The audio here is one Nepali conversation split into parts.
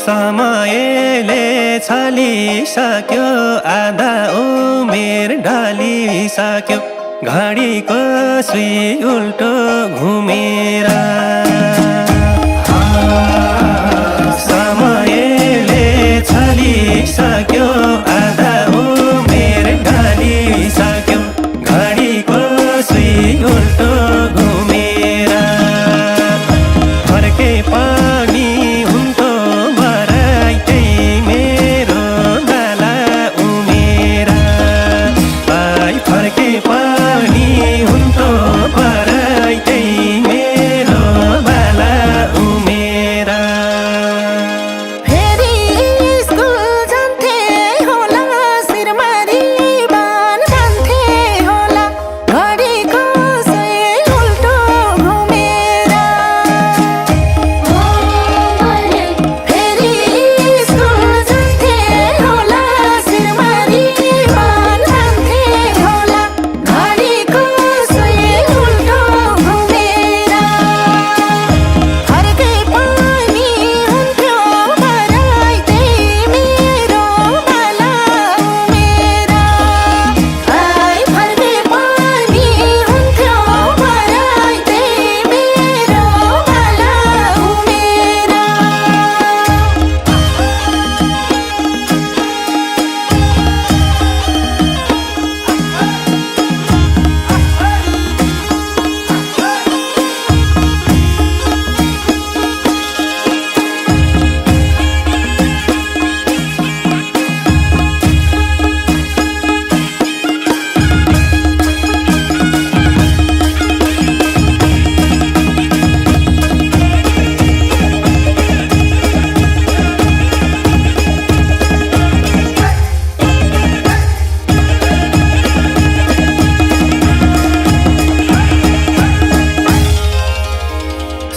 समयले छलिसक्यो आधा उमेर ढलिसक्यो घडीको सुई उल्टो घुमेर समयले छलिसक्यो आधा उमेर ढलिसक्यो घडीको सुई उल्टो घुमेर फर्के पनि हुन्थ्यो भराइ त्यही मेरो बाला उमेर फर्के पनि हुन्थ्यो भराइ त्यही मेरो बाला उमेर फेरि स्कुल जान्थे होला शिरमारी बान्थे होला घडीको सुई उल्टो घुमेर फेरि स्कुल जान्थे होला शिरमारी बान्थे होला घडीको सुई उल्टो घुमेर फर्के पनि हुन्थ्यो भराइ त्यही मेरो बाला उमेर फर्के पनि हुन्थ्यो भराइ त्यही मेरो बाला उमेर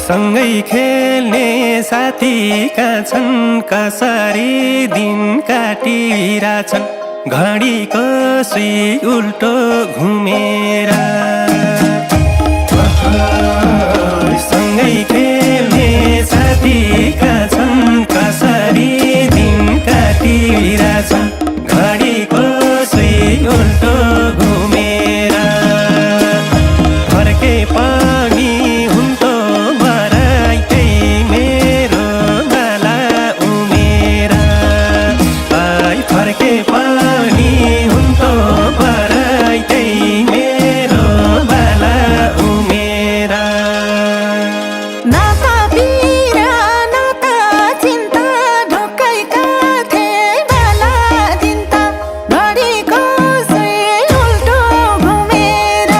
सँगै खेल्ने साथीका छन् कसरी दिन काटिरहेछन् घडीको सुई उल्टो घुमेर सँगै खेल्ने साथीका छन् कसरी दिन काटिरहेछन् घडीको सुई उल्टो घुमेर फर्के पनि हुन्थ्यो भराइ त्यही मेरो बाला उमेर फर्के पनि हुन्थ्यो भराइ त्यही मेरो बाला उमेर नाता पिरा नाता चिन्ता ढोकाइका थिए बाला दिन्ता घडीको सुई उल्टो घुमेर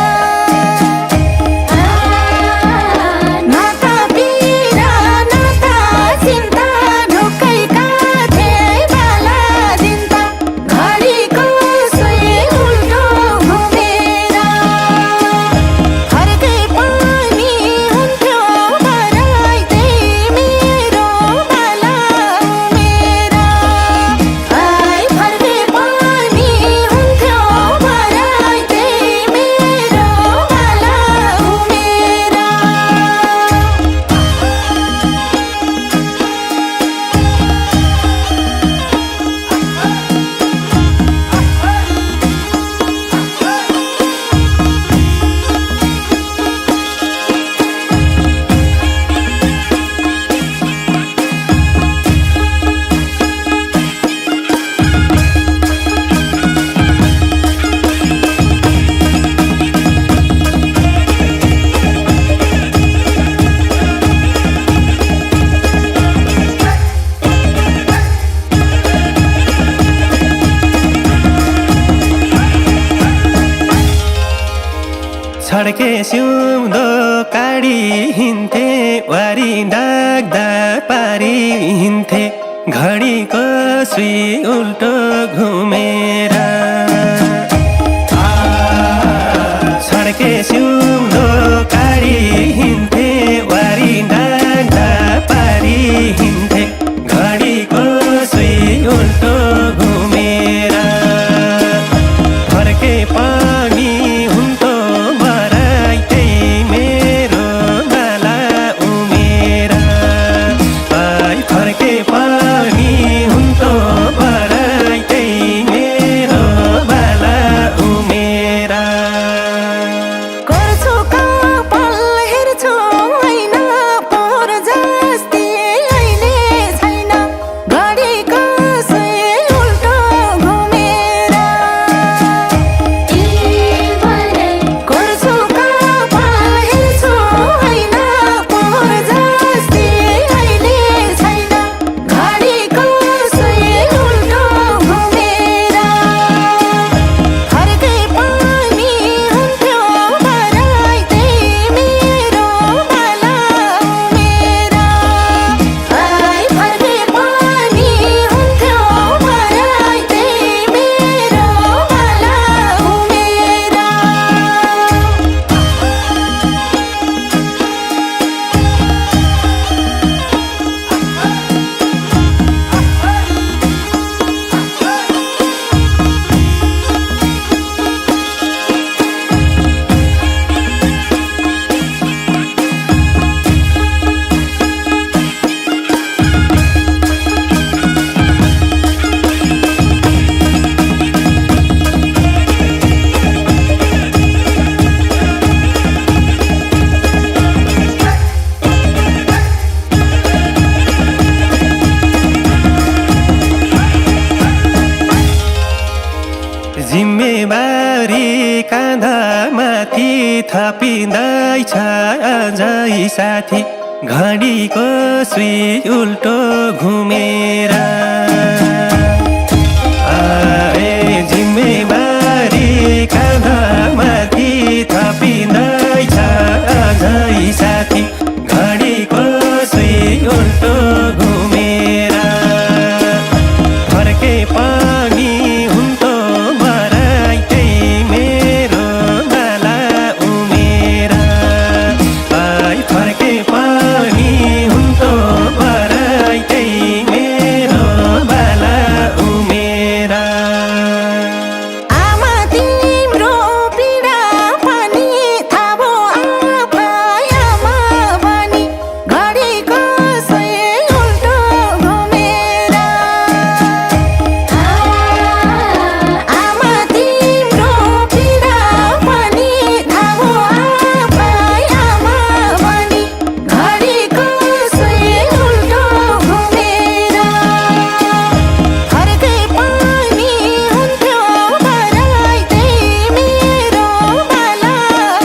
नाता पिरा नाता चिन्ता ढोकाइका थिए बाला दिन्ता घडीको सुई उल्टो घुमेर फर्के पनि हुन्थ्यो भराइ त्यही मेरो बाला उमेर फर्के पनि हुन्थ्यो भराइ त्यही मेरो बाला उमेर छड्के सिउँदो काडी हिँड्थे वारी डाक्दा पारी हिँड्थे घडीको सुई उल्टो घुमेर छड्के सिउँदो काडी हिँड्थे वारी डाक्दा पारी हिँड्थे घडीको सुई उल्टो घुमेर फर्के पनि हुन्थ्यो भराइ त्यही मेरो बाला उमेर फर्के पनि थपिँदैछ अझै साथी घडीको सुई उल्टो घुमेर आए जिम्मेवारी काँधमाथि थपिँदैछ अझै साथी घडीको सुई उल्टो घुमेर फर्के पनि हुन्थ्यो मराइ त्यही मेरो बाला उमेर आई फर्के पनि हुन्थ्यो मराइ त्यही मेरो बाला उमेर आमा तिम्रो पीडा पनि थाहा भयो आफै आमा भनी घडीको सुई उल्टो घुमेर आमा तिम्रो पीडा पनि थाहा भयो आफै आमा भनी घडीको सुई उल्टो घुमेर फर्के पनि हुन्थ्यो मराइ त्यही मेरो बाला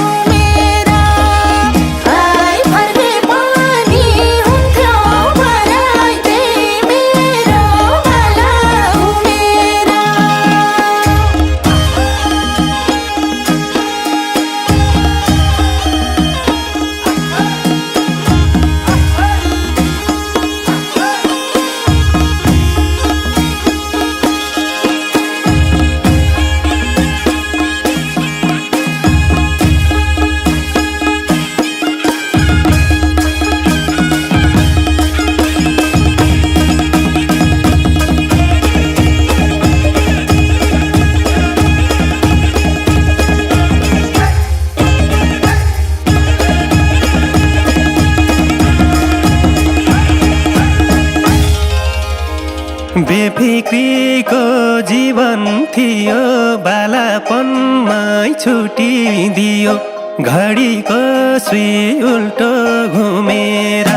उमेर आई फर्के पनि हुन्थ्यो मराइ त्यही मेरो बाला उमेर बेफिक्रीको जीवन थियो बालापनमै छुटिदियो घडीको सुई उल्टो घुमेर